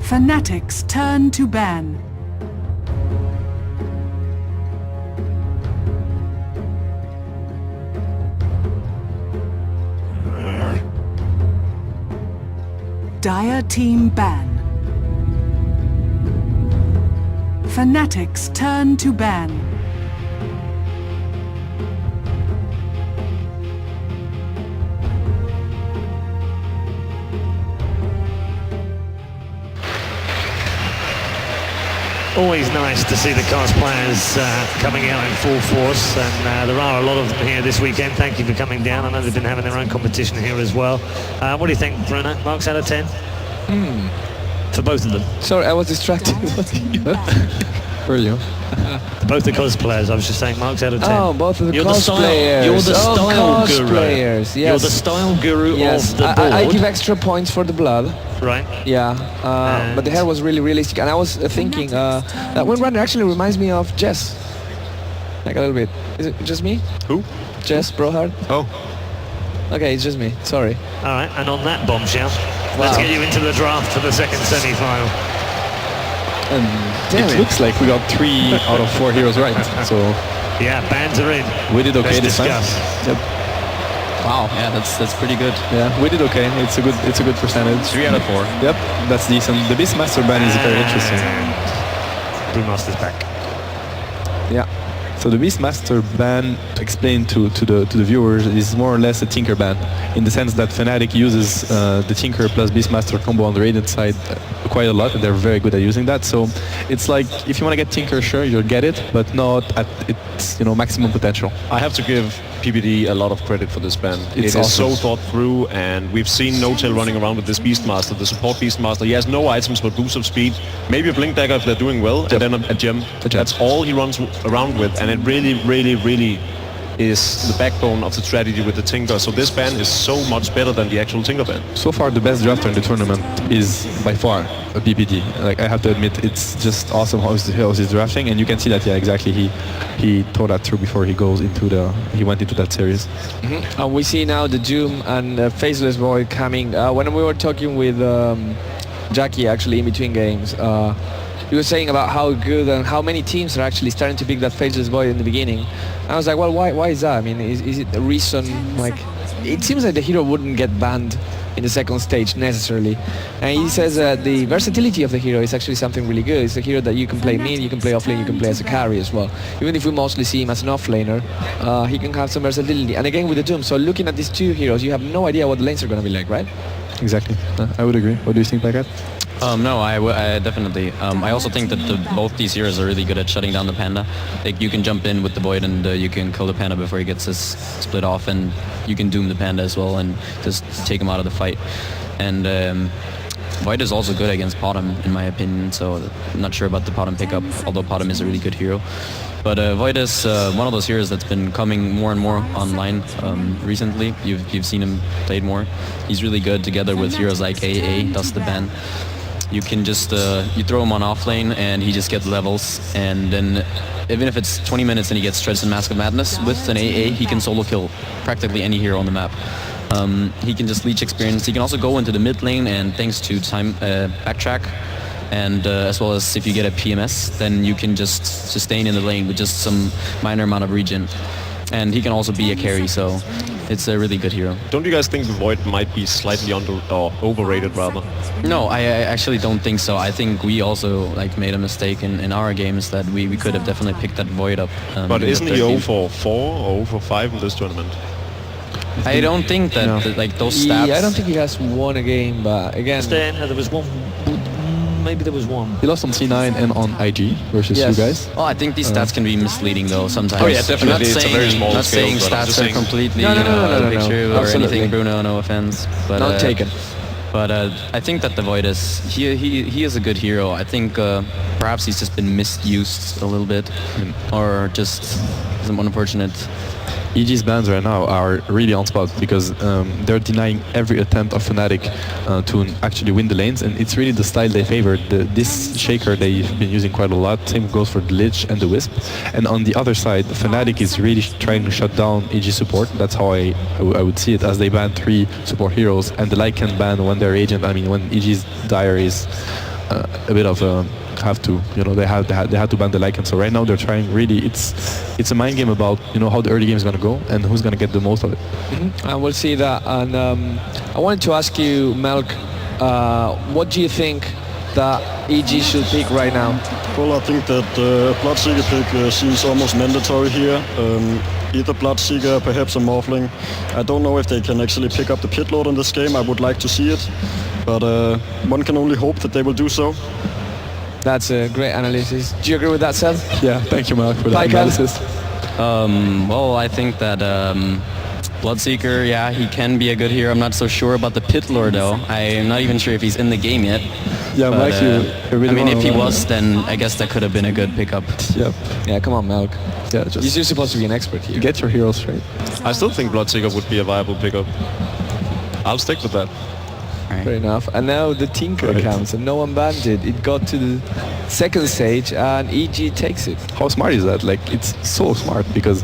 Fanatic's turn to ban. Dire team ban. Fanatic's turn to ban. Always nice to see the COS players coming out in full force, and there are a lot of them here this weekend. Thank you for coming down. I know they've been having their own competition here as well. What do you think, Bruno? Marks out of 10? For both of them. Sorry, I was distracted. For you. Both the COS players, I was just saying, marks out of 10. Oh, both of the You're COS players. You're the style guru. Players, yes. You're the style guru yes. of the board. I give extra points for the blood. Right. Yeah, but the hair was really realistic, and I was thinking that Windrunner actually reminds me of Jess, like a little bit. Is it just me? Who? Jess Brohard. Oh. Okay, it's just me. Sorry. All right, and on that bombshell, let's get you into the draft for the second semi-final. And it looks like we got 3 out of 4 heroes right. So yeah, bans are in. We did okay this time. Yep. Wow, yeah, that's pretty good. Yeah, we did okay. It's a good percentage. 3 out of 4. Yep, that's decent. The Beastmaster ban is very interesting. Brewmaster's back. Yeah. So the Beastmaster ban, to explain to the viewers, is more or less a Tinker ban, in the sense that Fnatic uses the Tinker plus Beastmaster combo on the Radiant side quite a lot, and they're very good at using that. So it's like, if you want to get Tinker, sure, you'll get it, but not at its maximum potential. I have to give PPD a lot of credit for this ban. It is awesome. so thought through, and we've seen No-Tail running around with this Beastmaster, the support Beastmaster. He has no items but boost of speed, maybe a Blink Dagger if they're doing well, and then a gem. That's all he runs around with, and it really is the backbone of the strategy with the Tinker. So this ban is so much better than the actual Tinker ban. So far, the best drafter in the tournament is by far a PPD. Like, I have to admit, it's just awesome how he's drafting, and you can see that. Yeah, exactly. He thought that through before he went into that series. And we see now the Doom and Faceless Void coming. When we were talking with Jackie actually in between games, he was saying about how good and how many teams are actually starting to pick that Faceless Void in the beginning. I was like, well, why is that? I mean, is it a reason, like, it seems like the hero wouldn't get banned in the second stage necessarily. And he says that the versatility of the hero is actually something really good. It's a hero that you can play mid, you can play offlane, you can play as a carry as well. Even if we mostly see him as an offlaner, he can have some versatility. And again with the Doom, so looking at these two heroes, you have no idea what the lanes are going to be like, right? Exactly. I would agree. What do you think, Bagat? No, I definitely. I also think that both these heroes are really good at shutting down the Panda. Like, you can jump in with the Void and you can kill the Panda before he gets his split off, and you can doom the Panda as well and just take him out of the fight. And Void is also good against Bottom, in my opinion, so I'm not sure about the Bottom pickup, although Bottom is a really good hero. But Void is one of those heroes that's been coming more and more online recently. You've seen him played more. He's really good together with heroes like AA, Dust the Ban. You can just, you throw him on offlane and he just gets levels, and then even if it's 20 minutes and he gets Stress and Mask of Madness, with an AA he can solo kill practically any hero on the map. He can just leech experience. He can also go into the mid lane, and thanks to time backtrack, and as well as if you get a PMS, then you can just sustain in the lane with just some minor amount of regen. And he can also be a carry, so it's a really good hero. Don't you guys think the Void might be slightly overrated rather? No, I actually don't think so. I think we also made a mistake in our games, that we could have definitely picked that Void up. But isn't he 0 for 4 or 0 for 5 in this tournament? I don't think that, those stats... Yeah, I don't think he has won a game, but again... There was one... Maybe there was one. He lost on C9 and on IG versus you guys. Oh, I think these stats can be misleading though sometimes. Oh yeah, definitely. It's a very small not scale. Saying stats are completely no, or anything, Bruno. No offense, but not taken. But I think that the Void is he is a good hero. I think perhaps he's just been misused a little bit, or just some unfortunate. EG's bans right now are really on spot, because they're denying every attempt of Fnatic to actually win the lanes, and it's really the style they favor. This Shaker they've been using quite a lot. Same goes for the Lich and the Wisp. And on the other side, Fnatic is really trying to shut down EG support. That's how I would see it, as they ban 3 support heroes, and the Light can ban when their agent, I mean when EG's Dire is a bit of a have to, they had to ban the Lycan. So right now they're trying really, it's a mind game about, how the early game is going to go and who's going to get the most of it. And we'll see that. And I wanted to ask you, Melk, what do you think that EG should pick right now? Well, I think that Bloodseeker pick seems almost mandatory here. Either Bloodseeker, perhaps a Morphling. I don't know if they can actually pick up the Pit Lord in this game. I would like to see it, but one can only hope that they will do so. That's a great analysis. Do you agree with that, Seth? Yeah, thank you, Mark, for that Michael? analysis. Well, I think that Bloodseeker, yeah, he can be a good hero. I'm not so sure about the Pit Lord, though. I'm not even sure if he's in the game yet. Yeah, but, Mike, you're really I mean, wrong if he on that. was, then I guess that could have been a good pickup. Yep. Yeah, come on, Melk. Yeah, just You're supposed to be an expert here. get your heroes straight. I still think Bloodseeker would be a viable pickup. I'll stick with that. Fair enough. And now the Tinker comes and no one banned it. It got to the second stage and EG takes it. How smart is that? Like, it's so smart because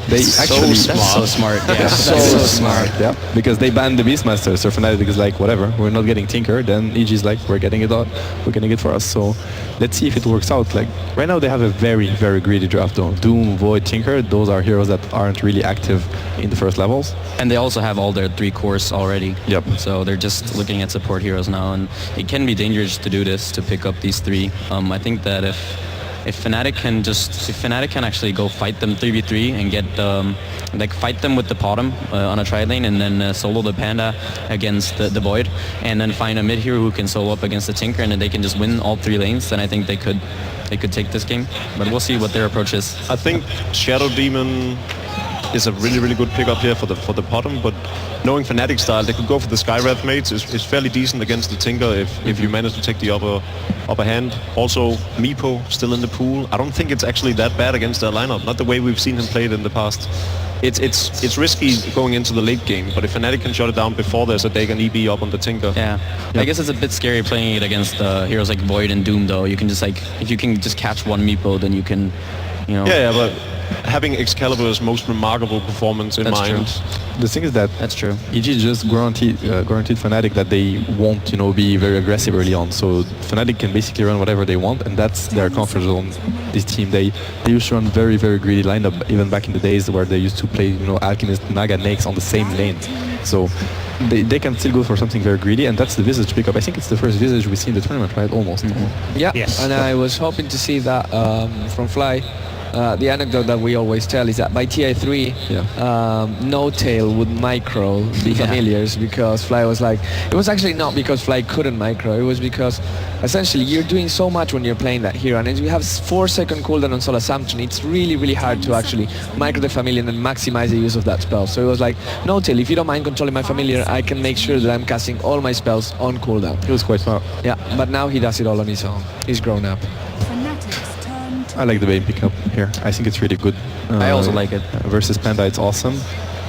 they actually... That's so smart. Yeah, That's that's so so smart. Yeah, because they banned the Beastmaster, so Fnatic is like, whatever, we're not getting Tinker, then EG is like, we're getting it out, we're getting it for us, so let's see if it works out. Like, right now they have a very, very greedy draft though. Doom, Void, Tinker, those are heroes that aren't really active in the first levels. And they also have all their 3 cores already. Yep. So they're just looking at support heroes now, and it can be dangerous to do this, to pick up these 3. I think that if Fnatic can actually go fight them 3v3 and get fight them with the bottom on a tri lane and then solo the Panda against the Void, and then find a mid hero who can solo up against the Tinker, and then they can just win all 3 lanes, then I think they could take this game. But we'll see what their approach is. I think Shadow Demon is a really, really good pickup here for the bottom, but knowing Fnatic style, they could go for the Skywrath mates. It's fairly decent against the Tinker if you manage to take the upper hand. Also, Meepo still in the pool. I don't think it's actually that bad against their lineup, not the way we've seen him play it in the past. It's risky going into the late game, but if Fnatic can shut it down before there's a Dagon EB up on the Tinker. Yeah, I guess it's a bit scary playing it against heroes like Void and Doom, though. You can just if you can just catch one Meepo, then you can, Yeah, but having Excalibur's most remarkable performance in That's mind. true. The thing is that That's true. EG just guaranteed Fnatic that they won't, be very aggressive early on. So Fnatic can basically run whatever they want, and that's their comfort zone. This team, they used to run very, very greedy lineup, even back in the days where they used to play, Alchemist, Naga, Nakes on the same lane. So they can still go for something very greedy, and that's the Visage pickup. I think it's the first Visage we see in the tournament, right? Almost. Yeah, Yes. and I was hoping to see that from Fly. The anecdote that we always tell is that by TI3, No Tail would micro the familiars, because Fly was like, it was actually not because Fly couldn't micro, it was because essentially you're doing so much when you're playing that hero, and if you have 4-second cooldown on Soul Assumption, it's really, really hard to actually micro the familiar and then maximize the use of that spell. So it was like, No Tail, if you don't mind controlling my familiar, I can make sure that I'm casting all my spells on cooldown. It was quite smart. Yeah, but now he does it all on his own. He's grown up. I like the Bane pickup here. I think it's really good. I also like it. Versus Panda, it's awesome.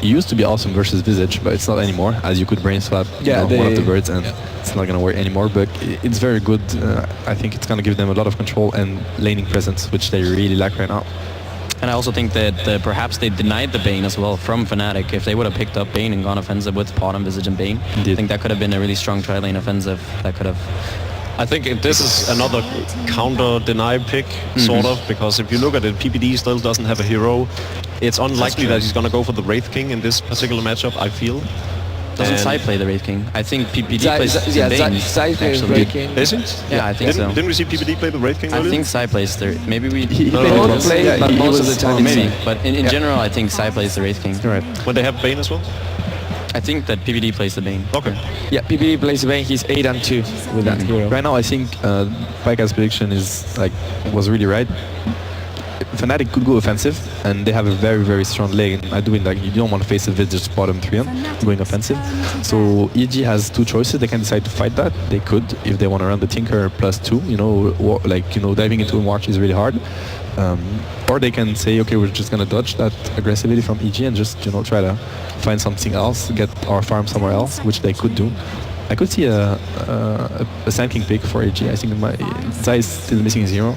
It used to be awesome versus Visage, but it's not anymore, as you could brain swap one of the birds and it's not going to work anymore, but it's very good. I think it's going to give them a lot of control and laning presence, which they really lack right now. And I also think that perhaps they denied the Bane as well from Fnatic. If they would have picked up Bane and gone offensive with Bottom, Visage and Bane, Indeed. I think that could have been a really strong tri-lane offensive that could have... I think this is another counter-deny pick, sort of, because if you look at it, PPD still doesn't have a hero. It's unlikely that he's going to go for the Wraith King in this particular matchup, I feel. Doesn't And- Sai play the Wraith King? I think PPD plays yeah, the Bane. Sai plays actually. Wraith King. Is he? Yeah, I think so. Didn't we see PPD play the Wraith King I earlier? think Sai plays the... Maybe we... He No, both no, play, yeah, but he most of was- the time oh, it's maybe. Sai. But in general, I think Sai plays the Wraith King. Right. When they have Bane as well? I think that PPD plays the Bane. Okay. Yeah, PPD plays the Bane, he's 8-2 with that hero. Right now, I think Paika's prediction was really right. Fnatic could go offensive, and they have a very, very strong lane. I do mean, you don't want to face a Visage bottom 3 going offensive. So EG has 2 choices. They can decide to fight that. They could, if they want to run the Tinker +2. Diving into a march is really hard. Or they can say, okay, we're just gonna dodge that aggressivity from EG and just try to find something else, get our farm somewhere else, which they could do. I could see a Sand King pick for EG. I think Zai is still missing his hero,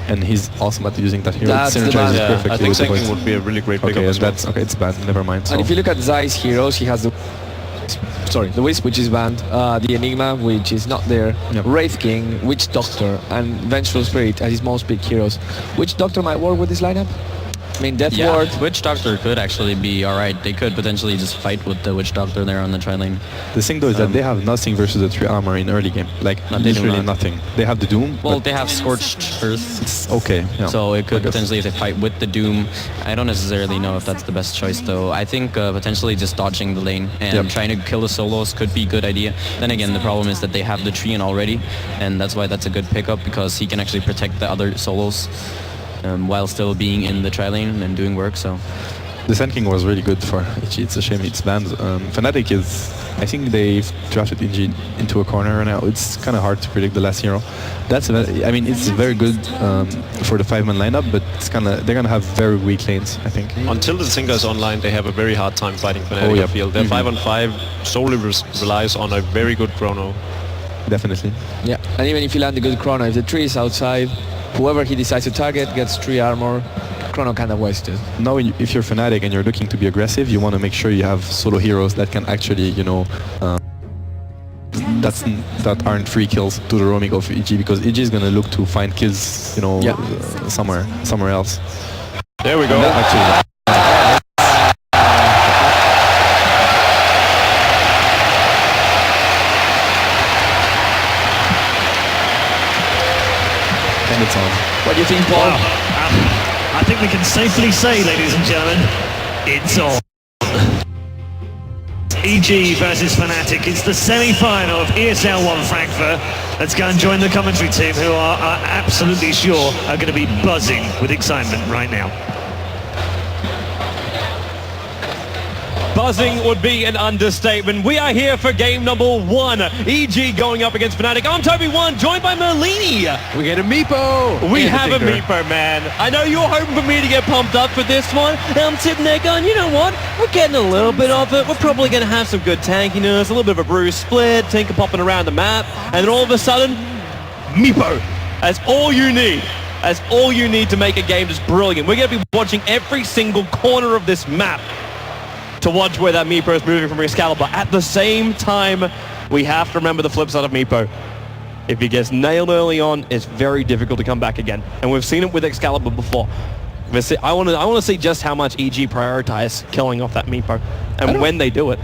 and he's awesome at using that hero. That's It the synergizes man. Yeah, perfectly I think with the Sand King voice. would be a really great pickup Okay, as well. it's bad. Never mind. So. And if you look at Zai's heroes, he has the the Wisp, which is banned, the Enigma, which is not there, Wraith King, Witch Doctor, and Vengeful Spirit as his most big heroes. Witch Doctor might work with this lineup. I mean, Death Ward. Witch Doctor could actually be alright. They could potentially just fight with the Witch Doctor there on the tri lane. The thing though is that they have nothing versus the 3 armor in early game. Like literally nothing. They have the Doom. Well, they have Scorched Earth. It's okay. Yeah. So it could potentially, if they fight with the Doom, I don't necessarily know if that's the best choice though. I think potentially just dodging the lane and trying to kill the solos could be a good idea. Then again, the problem is that they have the Treant already, and that's why that's a good pickup, because he can actually protect the other solos. While still being in the tri-lane and doing work, so... The Sand King was really good for EG. It's a shame it's banned. Fnatic is... I think they've drafted EG into a corner now. It's kind of hard to predict the last hero. I mean, it's very good for the 5-man lineup, but it's they're gonna have very weak lanes, I think. Until the Tinker is online, they have a very hard time fighting Fnatic, I feel. Their 5-on-5 solely relies on a very good chrono. Definitely. Yeah, and even if you land a good chrono, if the tree is outside, whoever he decides to target gets 3 armor, chrono kind of wasted. Now, if you're Fnatic and you're looking to be aggressive, you want to make sure you have solo heroes that can actually, you know, that aren't free kills to the roaming of EG, because EG is going to look to find kills, you know, somewhere else. There we go. Actually. And it's on. What do you think, Paul? Wow. I think we can safely say, ladies and gentlemen, it's on. EG versus Fnatic. It's the semi-final of ESL 1 Frankfurt. Let's go and join the commentary team, who are absolutely sure are going to be buzzing with excitement right now. Buzzing would be an understatement. We are here for game number 1. EG going up against Fnatic. I'm Toby1, joined by Merlini. We get a Meepo. We have a Meepo, man. I know you're hoping for me to get pumped up for this one. I'm sitting there going, you know what? We're getting a little bit of it. We're probably going to have some good tankiness, a little bit of a bruise split, Tinker popping around the map, and then all of a sudden, Meepo. That's all you need. That's all you need to make a game just brilliant. We're going to be watching every single corner of this map to watch where that Meepo is moving from Excalibur. At the same time, we have to remember the flip side of Meepo. If he gets nailed early on, it's very difficult to come back again. And we've seen it with Excalibur before. I want to see just how much EG prioritize killing off that Meepo, and when they do it.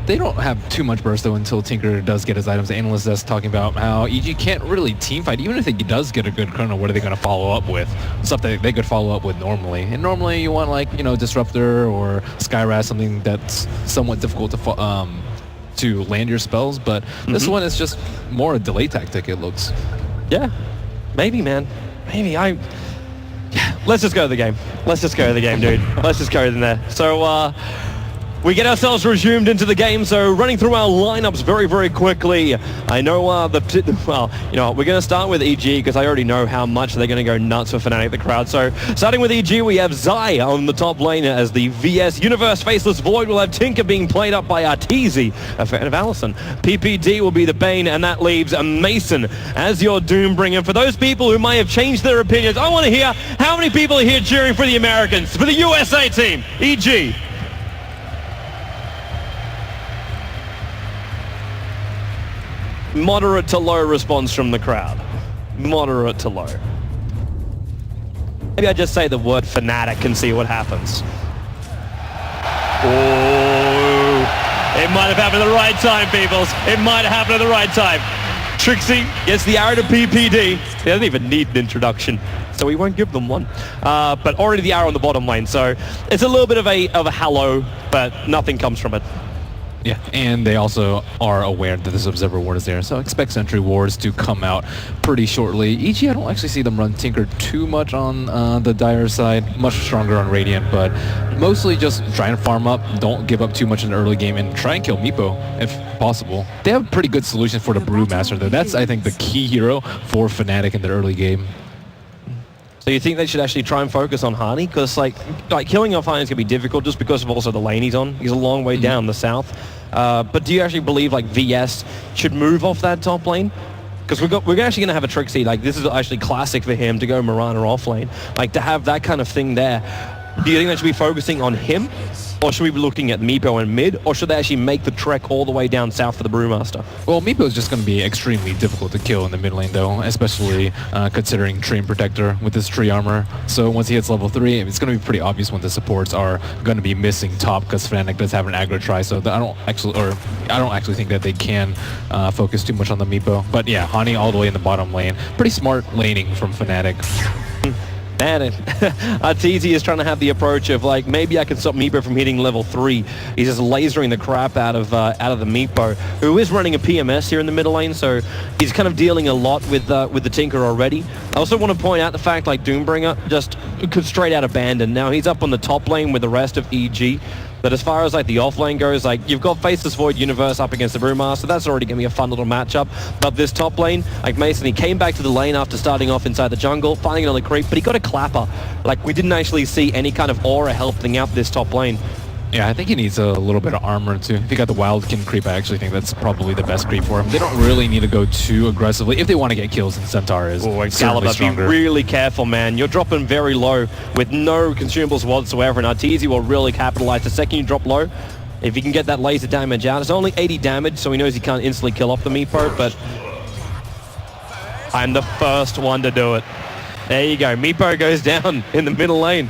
They don't have too much burst though until Tinker does get his items. The analyst is talking about how EG can't really team fight. Even if he does get a good chrono, what are they going to follow up with? Stuff that they could follow up with normally. And normally you want, like, you know, Disruptor or Skyraz, something that's somewhat difficult to land your spells. But this one is just more a delay tactic, it looks. Yeah, maybe, man. Maybe. Let's just go to the game. Let's just go to the game, dude. Let's just go in there. So, we get ourselves resumed into the game, so running through our lineups very, very quickly. I know, you know, we're going to start with EG because I already know how much they're going to go nuts for Fnatic, the crowd. So starting with EG, we have Zai on the top lane as the VS Universe Faceless Void. We'll have Tinker being played up by Arteezy, a fan of Allison. PPD will be the Bane, and that leaves Mason as your Doombringer. For those people who may have changed their opinions, I want to hear how many people are here cheering for the Americans, for the USA team, EG. Moderate to low response from the crowd. Moderate to low. Maybe I just say the word Fanatic and see what happens. Oh, it might have happened at the right time, peoples. It might have happened at the right time. Trixie gets the arrow to PPD. They don't even need an introduction, so we won't give them one. But already the arrow on the bottom lane, so it's a little bit of a hello, but nothing comes from it. Yeah, and they also are aware that this Observer Ward is there, so expect Sentry Wards to come out pretty shortly. EG, I don't actually see them run Tinker too much on the Dire side, much stronger on Radiant, but mostly just try and farm up, don't give up too much in the early game, and try and kill Meepo if possible. They have a pretty good solution for the Brewmaster, though. That's, I think, the key hero for Fnatic in the early game. So you think they should actually try and focus on Harney? Because like killing off Harney is going to be difficult just because of also the lane he's on. He's a long way down the south. But do you actually believe like VS should move off that top lane? Because we're actually going to have a Trixie. Like this is actually classic for him to go Mirana off lane. Like to have that kind of thing there. Do you think they should be focusing on him? Or should we be looking at Meepo and mid, or should they actually make the trek all the way down south for the Brewmaster? Well, Meepo is just going to be extremely difficult to kill in the mid lane, though, especially considering Treant Protector with his tree armor. So once he hits level 3, it's going to be pretty obvious when the supports are going to be missing top, because Fnatic does have an aggro try. So I don't actually think that they can focus too much on the Meepo. But yeah, Hani all the way in the bottom lane. Pretty smart laning from Fnatic. Man, Arteezy is trying to have the approach of like, maybe I can stop Meepo from hitting level 3. He's just lasering the crap out of the Meepo, who is running a PMS here in the middle lane, so he's kind of dealing a lot with the Tinker already. I also want to point out the fact like Doombringer just could straight out abandon. Now he's up on the top lane with the rest of EG. But as far as like the off lane goes, like you've got Faceless Void Universe up against the Brewmaster. That's already going to be a fun little matchup. But this top lane, like Mason, he came back to the lane after starting off inside the jungle, finding another creep, but he got a clapper. Like we didn't actually see any kind of aura helping out this top lane. Yeah, I think he needs a little bit of armor too. If he got the Wildkin creep, I actually think that's probably the best creep for him. They don't really need to go too aggressively if they want to get kills, and Centaur is Excalibur, be really careful, man. You're dropping very low with no consumables whatsoever, and Arteezy will really capitalize the second you drop low. If he can get that laser damage out, it's only 80 damage, so he knows he can't instantly kill off the Meepo, but I'm the first one to do it. There you go. Meepo goes down in the middle lane.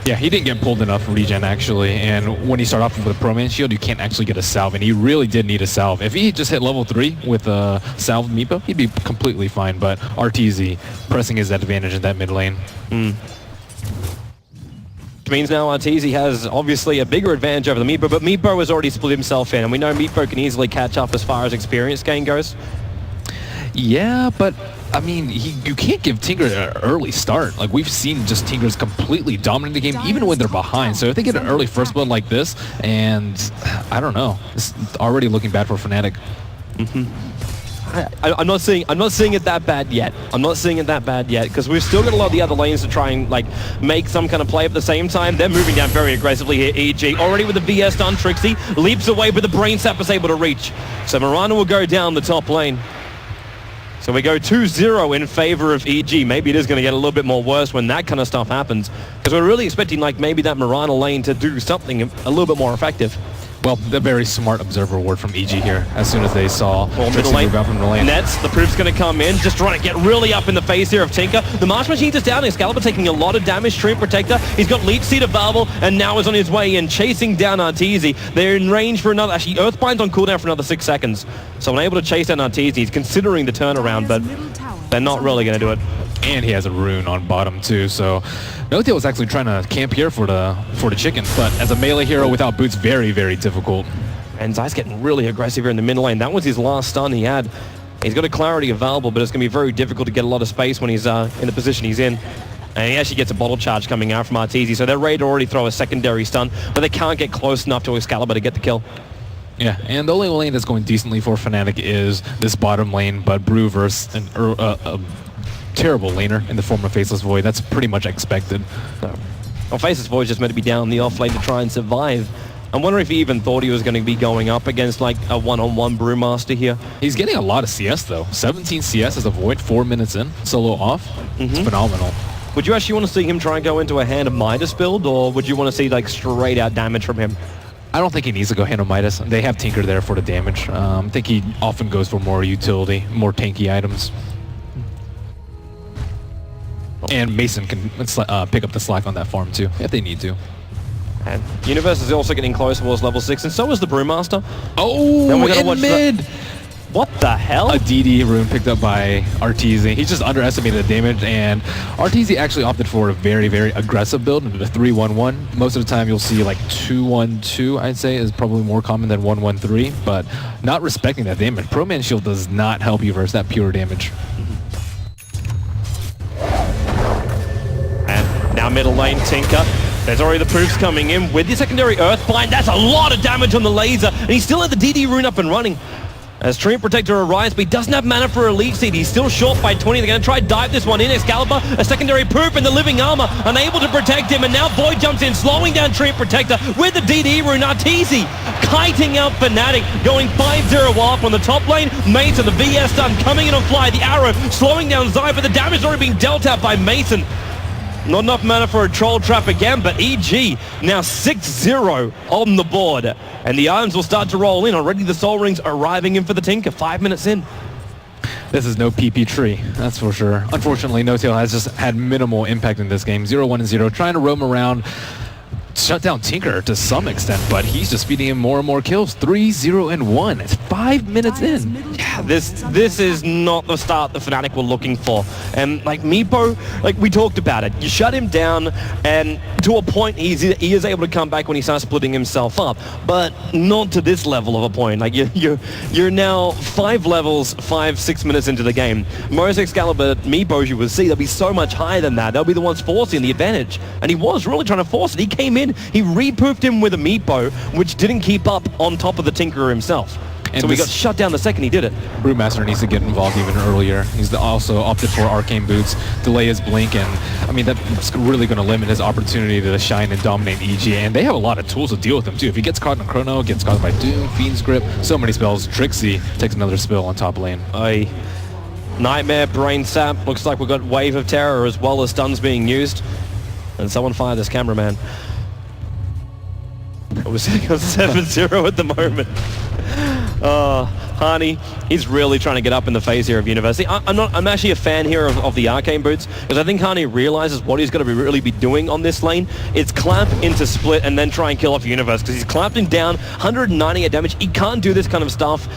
Yeah, he didn't get pulled enough regen, actually, and when you start off with a Pro-Man shield, you can't actually get a salve, and he really did need a salve. If he just hit level 3 with a salve Meepo, he'd be completely fine, but Arteezy pressing his advantage in that mid lane. Which means now Arteezy has obviously a bigger advantage over the Meepo, but Meepo has already split himself in, and we know Meepo can easily catch up as far as experience gain goes. Yeah, but I mean, you can't give Tinker an early start. Like, we've seen just Tinker's completely dominate the game, even when they're behind. So if they get an early first blood like this, and I don't know, it's already looking bad for Fnatic. I'm not seeing it that bad yet. I'm not seeing it that bad yet, because we've still got a lot of the other lanes to try and like make some kind of play at the same time. They're moving down very aggressively here. EG already with the VS done. Trixie leaps away, but the Brain Sap is able to reach. So Mirana will go down the top lane. So we go 2-0 in favor of EG. Maybe it is going to get a little bit more worse when that kind of stuff happens, because we're really expecting like maybe that Mirana lane to do something a little bit more effective. Well, a very smart observer ward from EG here. As soon as they saw middle lane, move out from the lane. Nets, the proof's going to come in, just trying to get really up in the face here of Tinker. The Marsh Machines is down. Excalibur taking a lot of damage. Treant Protector, he's got Leech Seed available, and now is on his way in, chasing down Arteezy. They're in range for another, actually Earthbind's on cooldown for another 6 seconds. So unable to chase down Arteezy. He's considering the turnaround, but they're not really going to do it. And he has a rune on bottom too, so Notail was actually trying to camp here for the chicken, but as a melee hero without boots, very, very difficult. And Zai's getting really aggressive here in the middle lane. That was his last stun he had. He's got a clarity available, but it's going to be very difficult to get a lot of space when he's in the position he's in. And he actually gets a bottle charge coming out from Arteezy, so they're ready to already throw a secondary stun, but they can't get close enough to Excalibur to get the kill. Yeah, and the only lane that's going decently for Fnatic is this bottom lane, but Brew versus a terrible laner in the form of Faceless Void. That's pretty much expected. Well, Faceless Void's just meant to be down the off lane to try and survive. I'm wondering if he even thought he was going to be going up against like a one-on-one Brewmaster here. He's getting a lot of CS though. 17 CS as a Void, 4 minutes in, solo off. It's phenomenal. Would you actually want to see him try and go into a Hand of Midas build, or would you want to see like straight out damage from him? I don't think he needs to go Hand of Midas. They have Tinker there for the damage. I think he often goes for more utility, more tanky items. And Mason can pick up the slack on that farm too, if they need to. And Universe is also getting close towards level 6, and so is the Brewmaster. Oh, in mid! What the hell? A DD rune picked up by Arteezy. He just underestimated the damage, and Arteezy actually opted for a very, very aggressive build, the 3-1-1. Most of the time you'll see like 2-1-2, I'd say, is probably more common than 1-1-3, but not respecting that damage. Pro-Man Shield does not help you versus that pure damage. And now middle lane, Tinker. There's already the proofs coming in with the secondary Earthbind. That's a lot of damage on the laser, and he's still had the DD rune up and running. As Treant Protector arrives, but he doesn't have mana for a Leech Seed. He's still short by 20. They're going to try to dive this one in. Excalibur, a secondary proof in the living armor, unable to protect him, and now Void jumps in, slowing down Treant Protector with the DD rune. Arteezy kiting out Fnatic, going 5-0 off on the top lane. Mason, the VS stun coming in on fly. The arrow slowing down Zai, but the damage is already being dealt out by Mason. Not enough mana for a troll trap again, but EG now 6-0 on the board. And the items will start to roll in. Already the Soul Rings arriving in for the Tinker, 5 minutes in. This is no PP tree, that's for sure. Unfortunately, No-Tail has just had minimal impact in this game. 0-1-0, trying to roam around, shut down Tinker to some extent, but he's just feeding him more and more kills. 3-0-1. It's 5 minutes in. Yeah, this is not the start the Fnatic were looking for. And like Meepo, like we talked about it, you shut him down, and to a point he is able to come back when he starts splitting himself up, but not to this level of a point. Like you're now 5 levels, 5-6 minutes into the game. Most Excalibur Meepos you will see, they'll be so much higher than that. They'll be the ones forcing the advantage, and he was really trying to force it. He came in, he re-poofed him with a Meepo, which didn't keep up on top of the Tinkerer himself. And so we got shut down the second he did it. Brewmaster needs to get involved even earlier. He's also opted for Arcane Boots, delay his blink, and I mean that's really going to limit his opportunity to shine and dominate EG. And they have a lot of tools to deal with him too. If he gets caught in a Chrono, gets caught by Doom, Fiend's Grip, so many spells. Trixie takes another spill on top lane. Nightmare, Brain Sap. Looks like we've got Wave of Terror as well as stuns being used. And someone fire this cameraman. We're sitting on 7-0 at the moment. Hani, he's really trying to get up in the phase here of University. I'm actually a fan here of the Arcane Boots, because I think Hani realizes what he's going to really be doing on this lane. It's clamp into split and then try and kill off Universe, because he's clamped him down, 198 damage. He can't do this kind of stuff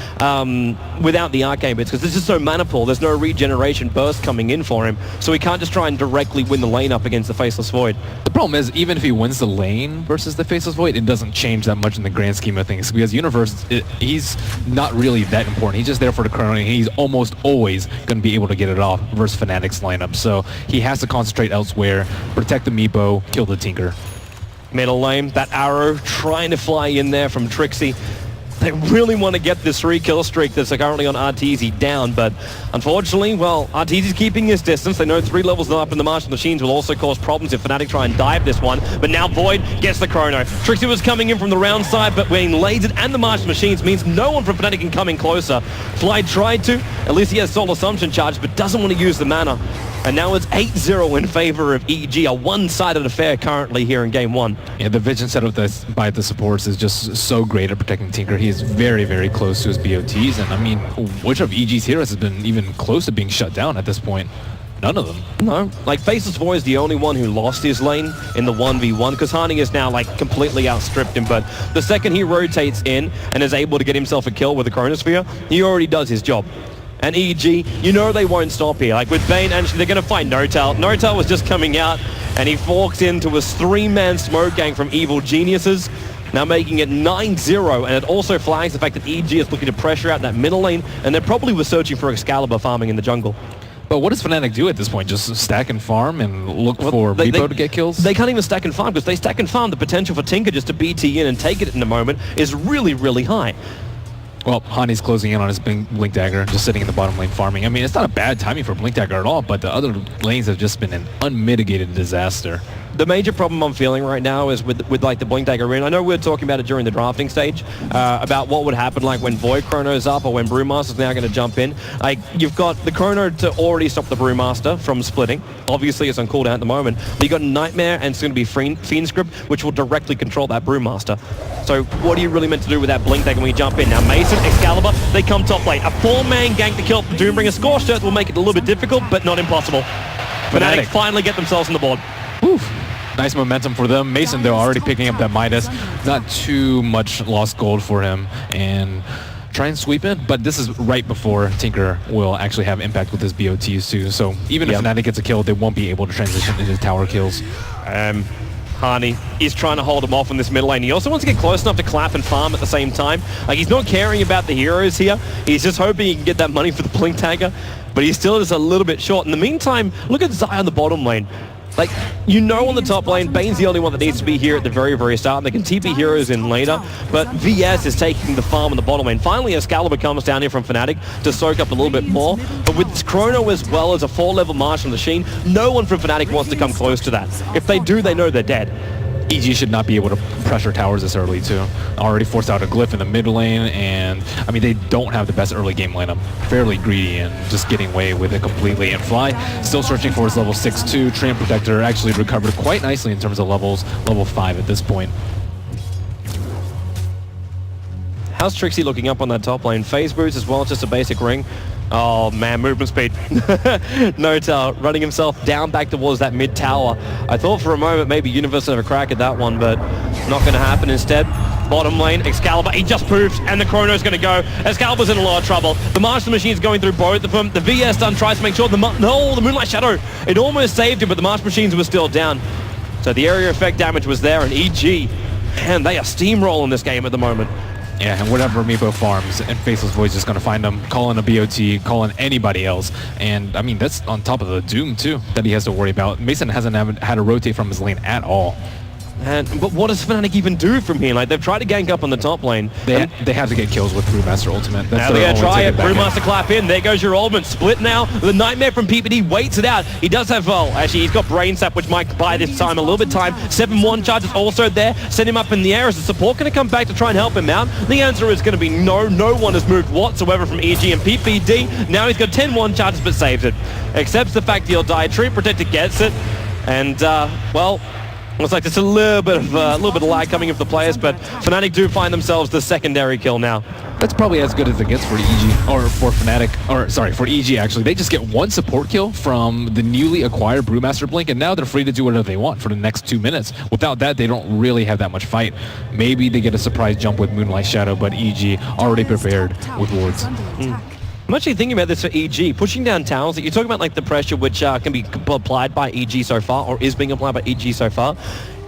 without the Arcane Boots, because this is so mana pool. There's no regeneration burst coming in for him, so he can't just try and directly win the lane up against the Faceless Void. The problem is, even if he wins the lane versus the Faceless Void, it doesn't change that much in the grand scheme of things, because Universe, he's not really that important. He's just there for the Chrono, and he's almost always going to be able to get it off versus Fnatic's lineup. So he has to concentrate elsewhere, protect the Meepo, kill the Tinker. Middle lane, that arrow trying to fly in there from Trixie. They really want to get this 3-kill streak that's currently on Arteezy down, but unfortunately, well, Arteezy's keeping his distance. They know 3 levels up in the Martial Machines will also cause problems if Fnatic try and dive this one, but now Void gets the Chrono. Trixie was coming in from the round side, but when Lasered and the Martial Machines means no one from Fnatic can come in closer. Fly tried to, at least he has Soul Assumption charges, but doesn't want to use the mana. And now it's 8-0 in favor of EG, a one-sided affair currently here in Game 1. Yeah, the vision set up by the supports is just so great at protecting Tinker. He is very, very close to his BOTs, and I mean, which of EG's heroes has been even close to being shut down at this point? None of them. No, like Faceless Void is the only one who lost his lane in the 1v1, because Hani has now like completely outstripped him, but the second he rotates in and is able to get himself a kill with the Chronosphere, he already does his job. And EG, you know they won't stop here. Like with Bane, and they're going to fight No-Tail. No-Tail was just coming out, and he walks into a 3-man smoke gang from Evil Geniuses, now making it 9-0, and it also flags the fact that EG is looking to pressure out that middle lane, and they probably were searching for Excalibur farming in the jungle. But what does Fnatic do at this point? Just stack and farm and look for Meepo to get kills? They can't even stack and farm, because they stack and farm. The potential for Tinker just to BT in and take it in a moment is really, really high. Well, Hani's closing in on his Blink Dagger, just sitting in the bottom lane farming. I mean, it's not a bad timing for Blink Dagger at all, but the other lanes have just been an unmitigated disaster. The major problem I'm feeling right now is with like the Blink Dagger Arena. I know we were talking about it during the drafting stage, about what would happen like when Void Chrono's up or when Brewmaster's now going to jump in. Like, you've got the Chrono to already stop the Brewmaster from splitting. Obviously, it's on cooldown at the moment. But you've got Nightmare, and it's going to be Fiend's Grip, which will directly control that Brewmaster. So what are you really meant to do with that Blink Dagger when you jump in? Now, Mason, Excalibur, they come top lane. A 4-man gank to kill Doombringer. Scorched Earth will make it a little bit difficult, but not impossible. Fnatic finally get themselves on the board. Oof. Nice momentum for them. Mason, though, already picking up that Midas. Not too much lost gold for him. And try and sweep it, but this is right before Tinker will actually have impact with his BOTs too. So even if Fnatic gets a kill, they won't be able to transition into tower kills. Hani is trying to hold him off in this middle lane. He also wants to get close enough to clap and farm at the same time. Like, he's not caring about the heroes here. He's just hoping he can get that money for the Blink Dagger, but he still is a little bit short. In the meantime, look at Zai on the bottom lane. Like, you know, on the top lane, Bane's the only one that needs to be here at the very, very start. They can TP heroes in later, but VS is taking the farm on the bottom lane. Finally, Excalibur comes down here from Fnatic to soak up a little bit more, but with Chrono as well as a 4-level Martial Machine, no one from Fnatic wants to come close to that. If they do, they know they're dead. EG should not be able to pressure towers this early too. Already forced out a glyph in the mid lane, and I mean they don't have the best early game lineup. Fairly greedy and just getting away with it completely. And Fly still searching for his level 6-2. Treant Protector actually recovered quite nicely in terms of levels, level 5 at this point. How's Trixie looking up on that top lane? Phase boots as well, just a basic ring. Oh man, movement speed. No tower, running himself down back towards that mid tower. I thought for a moment maybe Universe would have a crack at that one, but not going to happen. Instead, bottom lane, Excalibur, he just poofed, and the Chrono's going to go. Excalibur's in a lot of trouble. The Master Machine's going through both of them. The VS done tries to make sure the Moonlight Shadow, it almost saved him, but the Master Machines were still down. So the area effect damage was there, and EG, man, they are steamrolling this game at the moment. Yeah, and whatever Meepo farms, and Faceless Void's just going to find him, call in a BOT, call in anybody else. And, I mean, that's on top of the Doom, too, that he has to worry about. Mason hasn't had to rotate from his lane at all. But what does Fnatic even do from here? Like, they've tried to gank up on the top lane. They have to get kills with Brewmaster Ultimate. Now they're going to try it. Brewmaster clap in. There goes your ultimate. Split now. The Nightmare from PPD waits it out. He does have, well, actually, he's got Brain Sap, which might buy this time a little bit time. 7-1 charge is also there. Send him up in the air. Is the support going to come back to try and help him out? The answer is going to be no. No one has moved whatsoever from EG and PPD. Now he's got 10-1 charges, but saves it. Accepts the fact he'll die. Treant Protector gets it. And, well, looks like there's a little bit of lag coming from the players, but Fnatic do find themselves the secondary kill now. That's probably as good as it gets for EG, or for Fnatic, or sorry, for EG actually. They just get one support kill from the newly acquired Brewmaster Blink, and now they're free to do whatever they want for the next 2 minutes. Without that, they don't really have that much fight. Maybe they get a surprise jump with Moonlight Shadow, but EG already prepared with wards. I'm actually thinking about this for EG, pushing down towers. You're talking about like the pressure which can be applied by EG so far, or is being applied by EG so far.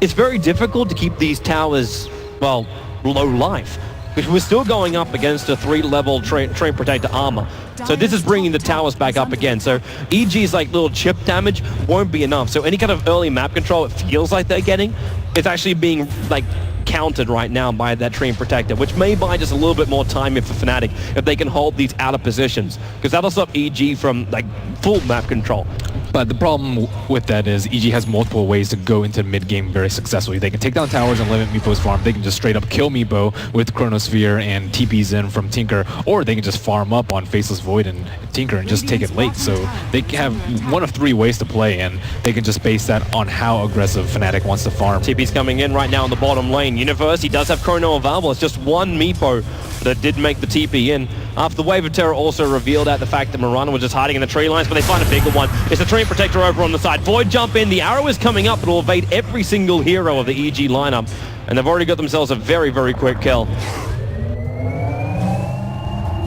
It's very difficult to keep these towers, well, low life, because we're still going up against a 3-level Treant Protector armor. So this is bringing the towers back up again. So EG's like little chip damage won't be enough. So any kind of early map control it feels like they're getting, it's actually being like countered right now by that Treant Protector, which may buy just a little bit more time for Fnatic if they can hold these outer positions, because that'll stop EG from like full map control. But the problem with that is EG has multiple ways to go into mid-game very successfully. They can take down towers and limit Meepo's farm. They can just straight up kill Meepo with Chronosphere and TPs in from Tinker, or they can just farm up on Faceless Void and Tinker and just take it late. So they have one of 3 ways to play, and they can just base that on how aggressive Fnatic wants to farm. TP's coming in right now on the bottom lane. Universe, he does have Chrono available. It's just one Meepo that did make the TP in. After the Wave of Terror also revealed out the fact that Mirana was just hiding in the tree lines, but they find a bigger one. It's the Treant Protector over on the side. Void jump in. The arrow is coming up. It'll evade every single hero of the EG lineup. And they've already got themselves a very, very quick kill.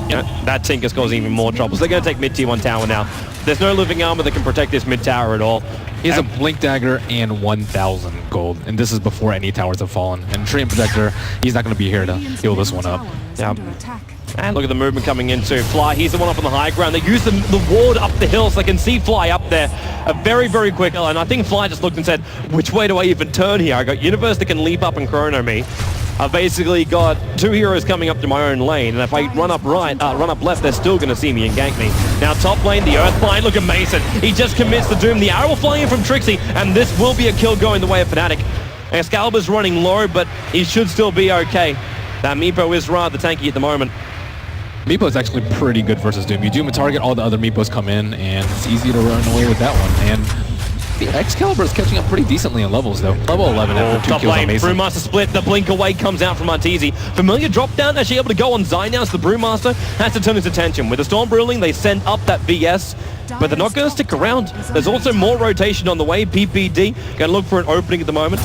Yeah, that Tinker's causing even more trouble. So they're going to take mid-tier 1 tower now. There's no living armor that can protect this mid-tower at all. He has a Blink Dagger and 1,000 gold, and this is before any towers have fallen. And Treant Protector, he's not going to be here to heal this one up. Yeah. And look at the movement coming in too. Fly, he's the one up on the high ground. They use the ward up the hill so they can see Fly up there. A very, very quick, and I think Fly just looked and said, which way do I even turn here? I got Universe that can leap up and chrono me. I've basically got 2 heroes coming up to my own lane, and if I run up left, they're still going to see me and gank me. Now top lane, the Earthbind, look at Mason. He just commits the Doom. The arrow will fly in from Trixie, and this will be a kill going the way of Fnatic. Excalibur's running low, but he should still be okay. That Meepo is rather tanky at the moment. Meepo is actually pretty good versus Doom. You Doom a target, all the other Meepos come in, and it's easy to run away with that one. And the Excalibur is catching up pretty decently in levels, though. Level 11 after 2 kills on Mason. Brewmaster split, the blink away comes out from Arteezy. Familiar drop down, actually able to go on Zai now, so the Brewmaster has to turn his attention. With the Storm Ruling, they send up that VS, but they're not going to stick around. There's also more rotation on the way. PPD going to look for an opening at the moment,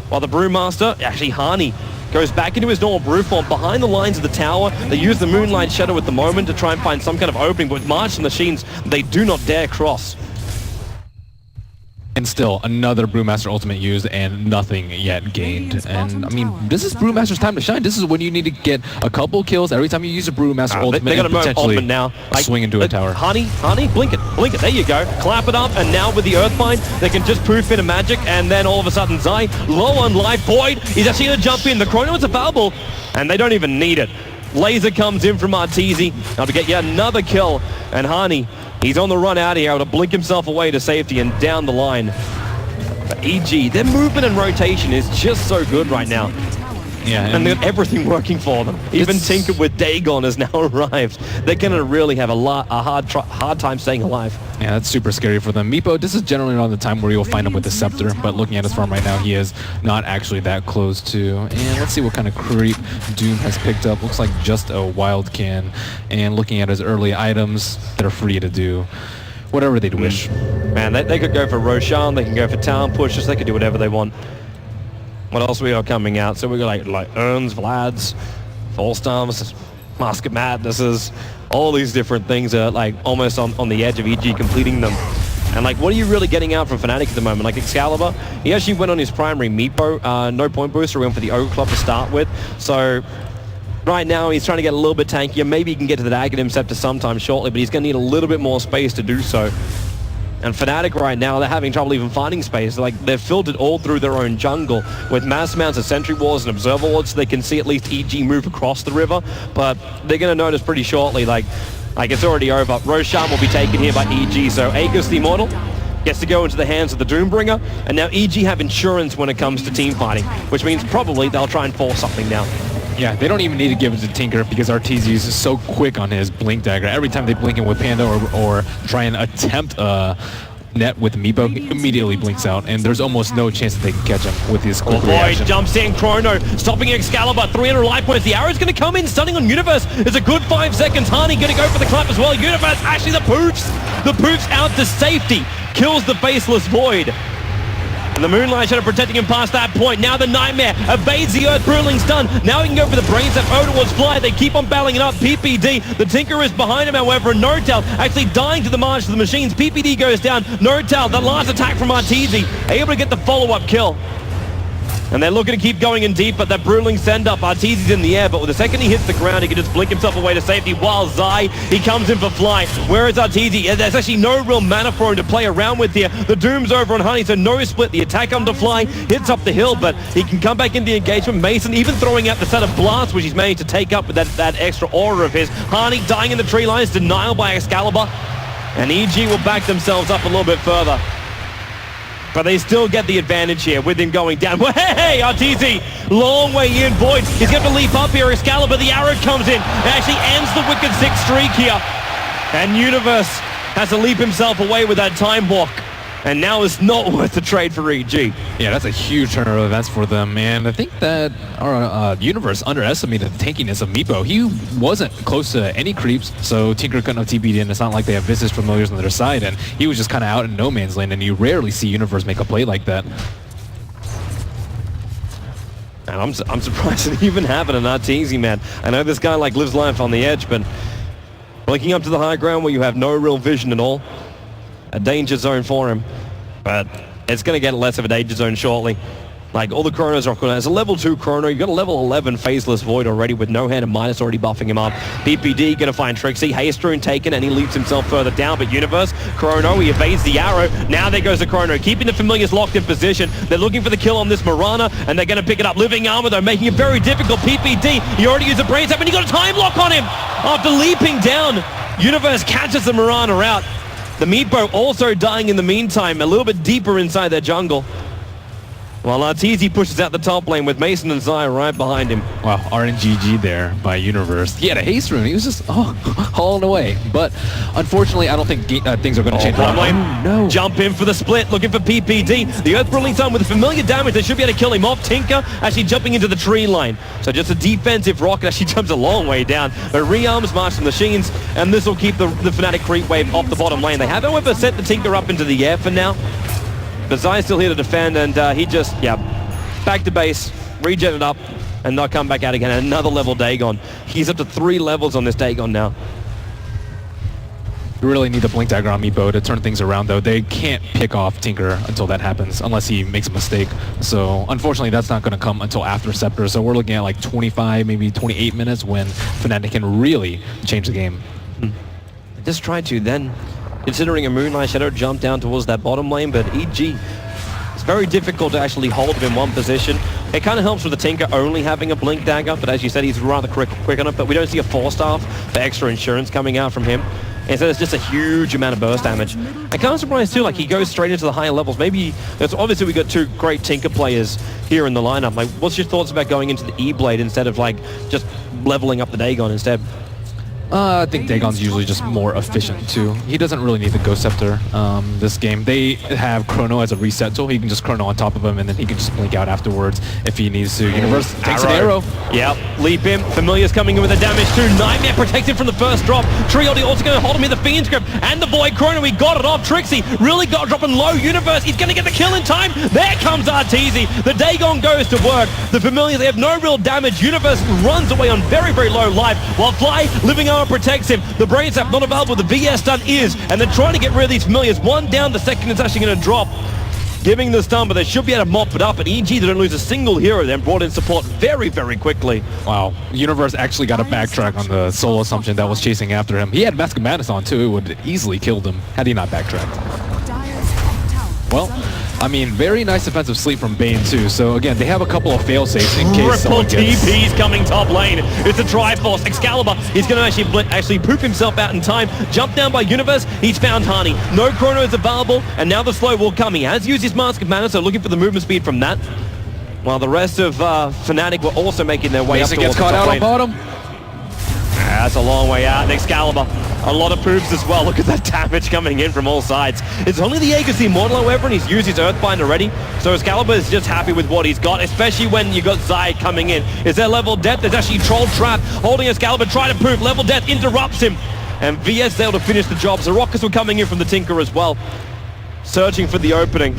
while the Brewmaster, actually Hani, goes back into his normal brew form behind the lines of the tower. They use the Moonlight Shadow at the moment to try and find some kind of opening, but with March and Machines, they do not dare cross. And still, another Brewmaster Ultimate used and nothing yet gained. And, I mean, this is Brewmaster's time to shine. This is when you need to get a couple kills every time you use a Brewmaster Ultimate. They got a potentially now. Like, swing into a tower. Honey, blink it, there you go. Clap it up, and now with the Earthbind, they can just poof in a magic, and then all of a sudden, Zai, low on life. Void, he's actually going to jump in. The Chrono is available, and they don't even need it. Laser comes in from Arteezy, now to get yet another kill, and Hani, he's on the run out of here, able to blink himself away to safety and down the line. But EG, their movement and rotation is just so good right now. Yeah, And they've got everything working for them. Even Tinker with Dagon has now arrived. They're going to really have a hard time staying alive. Yeah, that's super scary for them. Meepo, this is generally around the time where you'll find him with the Scepter, but looking at his farm right now, he is not actually that close to. And let's see what kind of creep Doom has picked up. Looks like just a Wild Can. And looking at his early items, they're free to do whatever they'd wish. Man, they could go for Roshan, they can go for Town Pushers, they could do whatever they want. What else we got coming out? So we got like Urns, Vlads, Fallstorms, Mask of Madnesses, all these different things are like almost on the edge of EG completing them. And like, what are you really getting out from Fnatic at the moment? Like Excalibur, he actually went on his primary Meepo, no point booster, went for the Ogre Club to start with. So right now he's trying to get a little bit tankier. Maybe he can get to the Aghanim Scepter sometime shortly, but he's going to need a little bit more space to do so. And Fnatic right now, they're having trouble even finding space. Like, they've filtered all through their own jungle with mass amounts of sentry walls and observer wards so they can see at least EG move across the river. But they're going to notice pretty shortly, like it's already over. Roshan will be taken here by EG. So Aegis the Immortal gets to go into the hands of the Doombringer. And now EG have insurance when it comes to team fighting, which means probably they'll try and force something now. Yeah, they don't even need to give it to Tinker because Arteezy is so quick on his Blink Dagger. Every time they blink him with Panda or try and attempt net with Meepo, he immediately blinks out, and there's almost no chance that they can catch him with his quick reaction. Jumps in, Chrono, stopping Excalibur, 300 life points. The arrow's going to come in, stunning on Universe. It's a good 5 seconds. Harney going to go for the clap as well. Universe, actually the Poofs out to safety. Kills the Faceless Void. And the Moonlight Shadow protecting him past that point. Now the Nightmare evades the Earth Bruling stun. Now he can go for the Brain Zap. Odowards fly. They keep on battling it up. PPD, the Tinker is behind him, however. And Nortel actually dying to the march of the machines. PPD goes down. Nortel, the last attack from Arteezy, able to get the follow-up kill. And they're looking to keep going in deep, but that Bruling send-up, Arteezy's in the air, but the second he hits the ground, he can just blink himself away to safety, while Zai, he comes in for flight. Where is Arteezy? There's actually no real mana for him to play around with here. The Doom's over on Honey, so no split. The attack on to fly, hits up the hill, but he can come back into the engagement. Mason even throwing out the set of blasts, which he's managed to take up with that extra aura of his. Harney dying in the tree lines, denial by Excalibur, and EG will back themselves up a little bit further. But they still get the advantage here with him going down. Hey, Arteezy, long way in. Void, he's going to leap up here. Excalibur, the arrow comes in and actually ends the Wicked Six streak here. And Universe has to leap himself away with that Time Walk. And now it's not worth the trade for EG. Yeah, that's a huge turn of events for them, and I think that our Universe underestimated the tankiness of Meepo. He wasn't close to any creeps, so Tinker couldn't have TP'd in. It's not like they have Visage Familiars on their side, and he was just kind of out in no man's land, and you rarely see Universe make a play like that. And I'm surprised it even happened in Arteezy, man. I know this guy like lives life on the edge, but blinking up to the high ground where you have no real vision at all. A danger zone for him, but it's going to get less of a danger zone shortly. Like, all the Chronos are cool. It's a level 2 Chrono. You've got a level 11 Faceless Void already with no hand and minus already buffing him up. PPD going to find Trixie. Haste Rune taken, and he leaps himself further down. But Universe, Chrono, he evades the arrow. Now there goes the Chrono, keeping the Familiars locked in position. They're looking for the kill on this Mirana, and they're going to pick it up. Living Armor, though, making it very difficult. PPD, he already used a Brain Zap, and he got a time lock on him. After leaping down, Universe catches the Mirana out. The Meepo also dying in the meantime, a little bit deeper inside their jungle. While Arteezy pushes out the top lane with Mason and Zai right behind him. Wow, RNGG there by Universe. He had a haste rune. He was just hauling away. But unfortunately, I don't think things are going to change. Bottom lane, no. Jump in for the split, looking for PPD. The Earth Bruling Sun with familiar damage. They should be able to kill him off. Tinker actually jumping into the tree line. So just a defensive rocket actually jumps a long way down. But rearms March the Machines, and this will keep the Fnatic creep wave off the bottom lane. They have, however, set the Tinker up into the air for now. But Zai's still here to defend, and he just, back to base, regen it up, and not come back out again. Another level Dagon. He's up to 3 levels on this Dagon now. You really need the Blink Dagger on Meepo to turn things around, though. They can't pick off Tinker until that happens, unless he makes a mistake. So, unfortunately, that's not going to come until after Scepter. So we're looking at like 25, maybe 28 minutes when Fnatic can really change the game. Just try to then, considering a Moonlight Shadow jump down towards that bottom lane, but EG, it's very difficult to actually hold him in one position. It kind of helps with the Tinker only having a Blink Dagger, but as you said, he's rather quick on it, but we don't see a 4-staff for extra insurance coming out from him. And so there's just a huge amount of burst damage. I'm kind of surprised too, like he goes straight into the higher levels. Maybe, it's obviously we got two great Tinker players here in the lineup. Like, what's your thoughts about going into the E-Blade instead of like just leveling up the Dagon instead? I think Dagon's usually just more efficient too. He doesn't really need the Ghost Scepter this game. They have Chrono as a reset tool. He can just Chrono on top of him and then he can just blink out afterwards if he needs to. Universe takes an arrow. Yep, leap him. Familiar's coming in with the damage too. Nightmare protected from the first drop. Triody also going to hold him in the Fiend's Grip. And the Void Chrono, he got it off. Trixie really got dropping low. Universe, he's going to get the kill in time. There comes Arteezy. The Dagon goes to work. The Familiars, they have no real damage. Universe runs away on very, very low life while Fly, living armor protects him. The Brain Zap not available. The VS stun is. And they're trying to get rid of these Familiars. One down, the second is actually going to drop. Giving the stun, but they should be able to mop it up. And EG, they don't lose a single hero, then brought in support very, very quickly. Wow. Universe actually got a backtrack on the solo assumption that was chasing after him. He had Mask of Madness on too. It would easily killed him had he not backtracked. Well, I mean, very nice defensive sleep from Bane too. So again, they have a couple of fail-safes in case someone gets... TP's coming top lane. It's a Triforce. Excalibur, he's going to actually poop himself out in time. Jump down by Universe. He's found Hani. No Chrono is available, and now the slow will come. He has used his Mask of Mana, so looking for the movement speed from that. While the rest of Fnatic were also making their way Mason up towards gets caught out on bottom. That's a long way out. And Excalibur, a lot of poops as well. Look at that damage coming in from all sides. It's only the Aegis Immortal, however, and he's used his Earthbind already. So Excalibur is just happy with what he's got, especially when you got Zai coming in. Is there level death? There's actually Troll Trap holding Excalibur, trying to poop. Level death interrupts him. And VS able to finish the job. So Rockets were coming in from the Tinker as well, searching for the opening.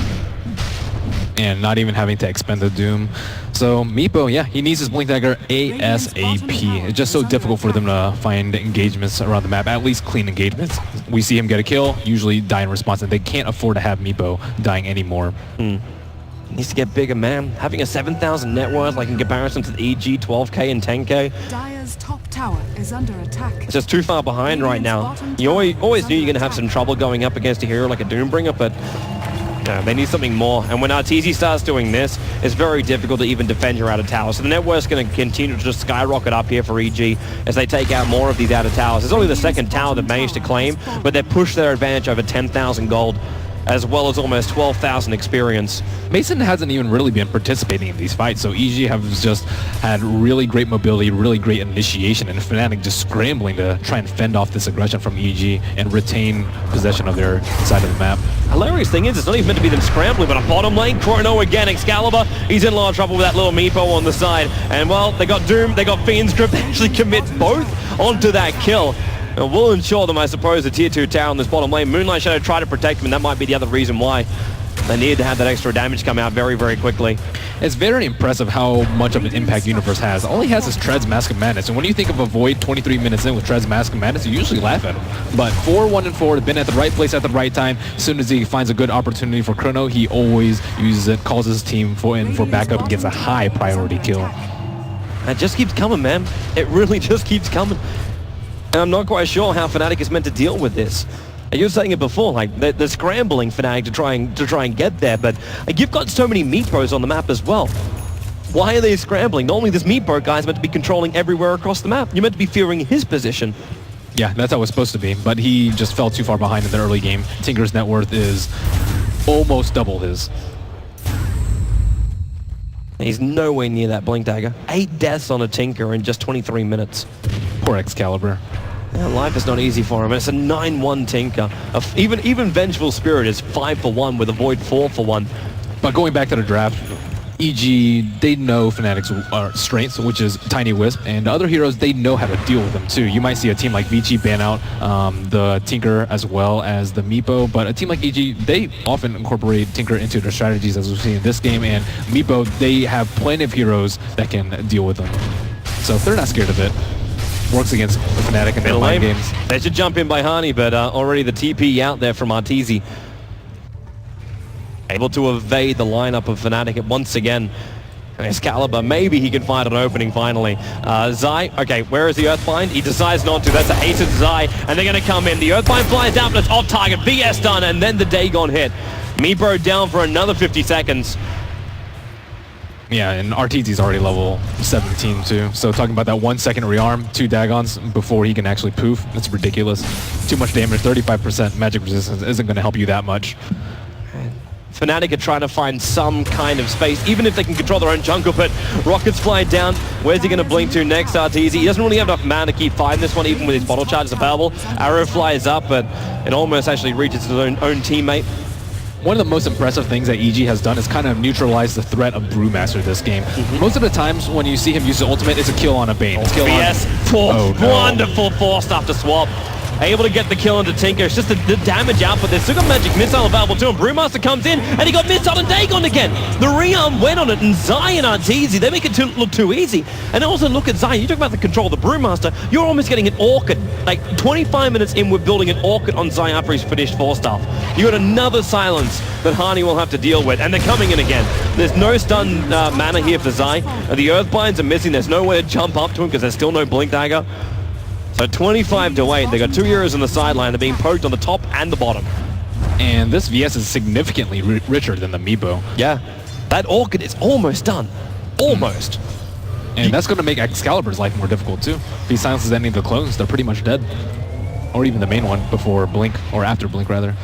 And not even having to expend the Doom. So Meepo, yeah, he needs his Blink Dagger ASAP. It's just so difficult for them to find engagements around the map, at least clean engagements. We see him get a kill, usually die in response, and they can't afford to have Meepo dying anymore. He needs to get bigger, man. Having a 7,000 net worth, like in comparison to the EG 12k and 10k. Dire's top tower is under attack. It's just too far behind right now. You always knew you're going to have some trouble going up against a hero like a Doombringer, but they need something more. And when Arteezy starts doing this, it's very difficult to even defend your outer tower. So the network's going to continue to just skyrocket up here for EG as they take out more of these outer towers. It's only the second tower they've managed to claim, but they've pushed their advantage over 10,000 gold, as well as almost 12,000 experience. Mason hasn't even really been participating in these fights, so EG has just had really great mobility, really great initiation, and Fnatic just scrambling to try and fend off this aggression from EG and retain possession of their side of the map. Hilarious thing is, it's not even meant to be them scrambling, but a bottom lane, Chrono again, Excalibur, he's in a lot of trouble with that little Meepo on the side. And well, they got Doom, they got Fiend's Grip, they actually commit both onto that kill. And will ensure them, I suppose, the tier 2 tower on this bottom lane. Moonlight Shadow tried to protect him, and that might be the other reason why they needed to have that extra damage come out very, very quickly. It's very impressive how much of an impact Universe has. All he has is Tread's Mask of Madness, and when you think of a Void 23 minutes in with Tread's Mask of Madness, you usually laugh at him. But 4-1-4, been at the right place at the right time. As soon as he finds a good opportunity for Chrono, he always uses it, calls his team for backup, and gets a high priority kill. It just keeps coming, man. It really just keeps coming. And I'm not quite sure how Fnatic is meant to deal with this. You were saying it before, like they're scrambling Fnatic to try and get there, but you've got so many Meepos on the map as well. Why are they scrambling? Normally this Meepo guy is meant to be controlling everywhere across the map. You're meant to be fearing his position. Yeah, that's how it was supposed to be, but he just fell too far behind in the early game. Tinker's net worth is almost double his. He's nowhere near that Blink Dagger. 8 deaths on a Tinker in just 23 minutes. Poor Excalibur. Yeah, life is not easy for him. It's a 9-1 Tinker. Even Vengeful Spirit is 5-for-1 with a Void 4-for-1. But going back to the draft, EG, they know Fnatic's strengths, which is Tiny Wisp, and other heroes, they know how to deal with them too. You might see a team like Vici ban out the Tinker as well as the Meepo, but a team like EG, they often incorporate Tinker into their strategies, as we've seen in this game, and Meepo, they have plenty of heroes that can deal with them. So if they're not scared of it, works against Fnatic in their lane games. They should jump in by Hani, but already the TP out there from Arteezy. Able to evade the lineup of Fnatic once again. Excalibur, maybe he can find an opening finally. Zai, okay, where is the Earthbind? He decides not to. That's a hated Zai, and they're going to come in. The Earthbind flies down, but it's off target. VS done, and then the Dagon hit. Meepo down for another 50 seconds. Yeah, and RTZ's already level 17 too. So talking about that 1 second rearm, 2 Dagons before he can actually poof, that's ridiculous. Too much damage, 35% magic resistance isn't going to help you that much. Fnatic are trying to find some kind of space, even if they can control their own jungle, but Rocket's flying down. Where's he going to blink to next, RTZ? He doesn't really have enough mana to keep fighting this one, even with his bottle charges available. Arrow flies up, but it almost actually reaches his own teammate. One of the most impressive things that EG has done is kind of neutralize the threat of Brewmaster this game. Most of the times when you see him use his ultimate, it's a kill on a Bane. It's kill yes, wonderful forced after swap. Able to get the kill into Tinker. It's just the damage output. They've still got Magic Missile available to him. Brewmaster comes in, and he got Missile and Dagon again. The rearm went on it, and Zai and RTZ, they make it look too easy. And also look at Zai. You talk about the control of the Brewmaster. You're almost getting an Orchid. Like 25 minutes in, we're building an Orchid on Zai after he's finished 4-staff. You got another silence that Hani will have to deal with, and they're coming in again. There's no stun mana here for Zai. The Earthbinds are missing. There's nowhere to jump up to him because there's still no Blink Dagger. So 25-8, they got 2 heroes on the sideline. They're being poked on the top and the bottom. And this VS is significantly richer than the Meepo. Yeah, that Orchid is almost done. Almost. And that's going to make Excalibur's life more difficult too. If he silences any of the clones, they're pretty much dead. Or even the main one before Blink, or after Blink rather.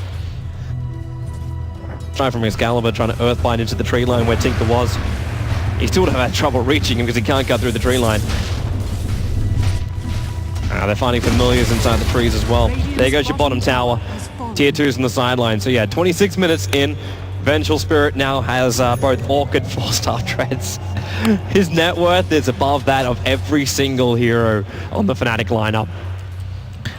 Try from Excalibur trying to Earthbind into the tree line where Tinker was. He still would have had trouble reaching him because he can't cut through the tree line. They're finding familiars inside the trees as well. There goes your bottom tower. Tier 2's on the sideline. So yeah, 26 minutes in. Vengeful Spirit now has both Orchid 4-star treads. His net worth is above that of every single hero on the Fnatic lineup.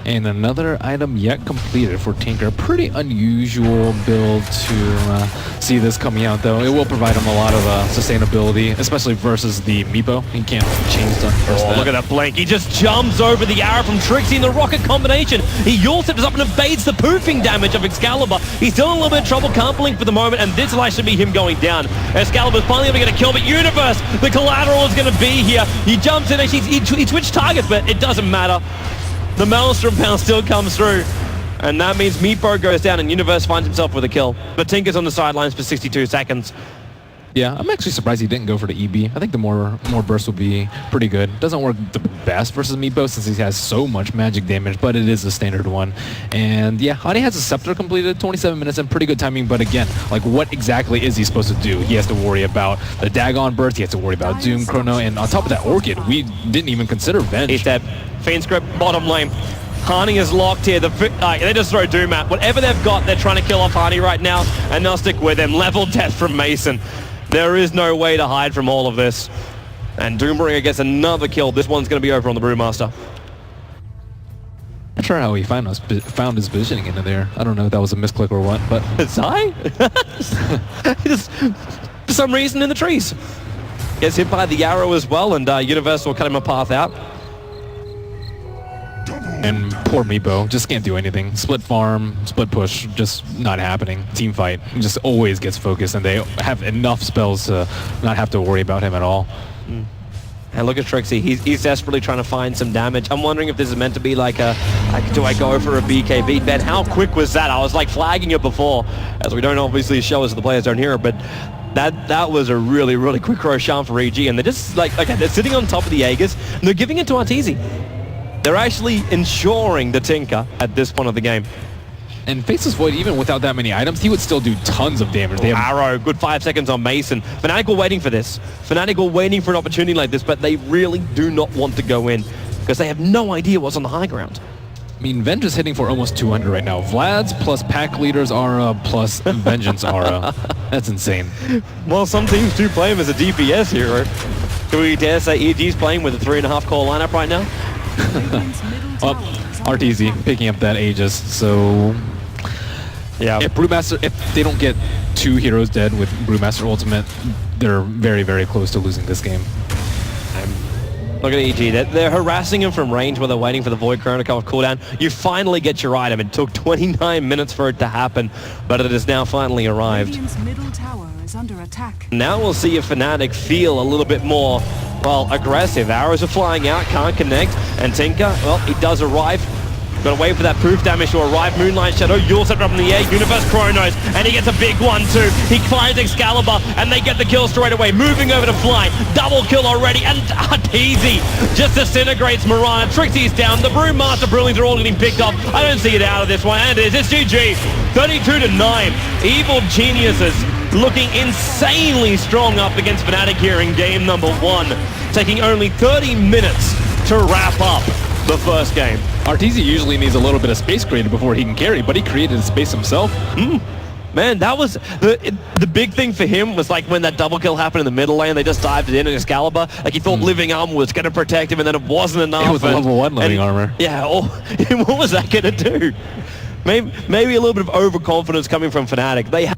And another item yet completed for Tinker. Pretty unusual build to see this coming out, though. It will provide him a lot of sustainability, especially versus the Meepo. He can't change the first. Look at that blink. He just jumps over the arrow from Trixie in the rocket combination. He yaw steps up and evades the poofing damage of Excalibur. He's still in a little bit of trouble. Can't blink for the moment, and this will actually be him going down. Excalibur's finally going to get a kill, but Universe, the collateral is going to be here. He jumps in, actually, he switched targets, but it doesn't matter. The Maelstrom Pound still comes through, and that means Meepo goes down and Universe finds himself with a kill. But Tinker's on the sidelines for 62 seconds. Yeah, I'm actually surprised he didn't go for the EB. I think the more burst will be pretty good. Doesn't work the best versus Meepo since he has so much magic damage, but it is a standard one. And yeah, Hani has a Scepter completed, 27 minutes and pretty good timing, but again, like what exactly is he supposed to do? He has to worry about the Dagon burst, he has to worry about Doom, Chrono, and on top of that Orchid, we didn't even consider Venge. He's dead. Fiend Script, bottom lane. Hani is locked here. They just throw Doom at. Whatever they've got, they're trying to kill off Hani right now, and they'll stick with him. Level death from Mason. There is no way to hide from all of this. And Doombringer gets another kill. This one's going to be over on the Brewmaster. Not sure how he found his positioning into there. I don't know if that was a misclick or what, but... Zai? Just for some reason in the trees. Gets hit by the arrow as well, and Universe will cut him a path out. And poor Meepo just can't do anything. Split farm, split push, just not happening. Team fight just always gets focused, and they have enough spells to not have to worry about him at all. And look at Trixie. He's desperately trying to find some damage. I'm wondering if this is meant to be like a, do I go for a BKB? Ben, how quick was that? I was like flagging it before, as we don't obviously show us the players don't hear it, but that was a really, really quick Roshan for EG, and they're just like, okay, they're sitting on top of the Aegis, and they're giving it to RTZ. They're actually ensuring the Tinker at this point of the game. And Faceless Void, even without that many items, he would still do tons of damage. They have Arrow, good 5 seconds on Mason. Fnatic were waiting for this. Fnatic were waiting for an opportunity like this, but they really do not want to go in because they have no idea what's on the high ground. I mean, Venge is hitting for almost 200 right now. Vlad's plus Pack Leader's aura plus Vengeance aura. That's insane. Well, some teams do play him as a DPS hero. Do we dare say EG's playing with a 3.5 core lineup right now? Well, RTZ picking up that Aegis, so yeah. If they don't get 2 heroes dead with Brewmaster Ultimate, they're very, very close to losing this game. Look at EG, they're harassing him from range while they're waiting for the Void Crown to come off cooldown. You finally get your item. It took 29 minutes for it to happen, but it has now finally arrived. Middle tower is under attack. Now we'll see if Fnatic feel a little bit more, well, aggressive. Arrows are flying out, can't connect, and Tinker, well, he does arrive. Gotta wait for that proof damage to arrive. Moonlight Shadow, Yule set up in the air, Universe Chronos, and he gets a big one too. He fires Excalibur, and they get the kill straight away. Moving over to Fly, double kill already, and Teasy just disintegrates Mirana. Trixie's down, the Brewmaster Brilliants are all getting picked up. I don't see it out of this one, and it is. It's GG. 32-9. Evil Geniuses looking insanely strong up against Fnatic here in game number 1, taking only 30 minutes to wrap up the first game. Arteezy usually needs a little bit of space created before he can carry, but he created space himself. Man, that was the big thing for him was like when that double kill happened in the middle lane, they just dived it in Excalibur. Like he thought living armor was going to protect him, and then it wasn't enough. It was a level 1 living armor. Yeah, what was that going to do? Maybe a little bit of overconfidence coming from Fnatic. They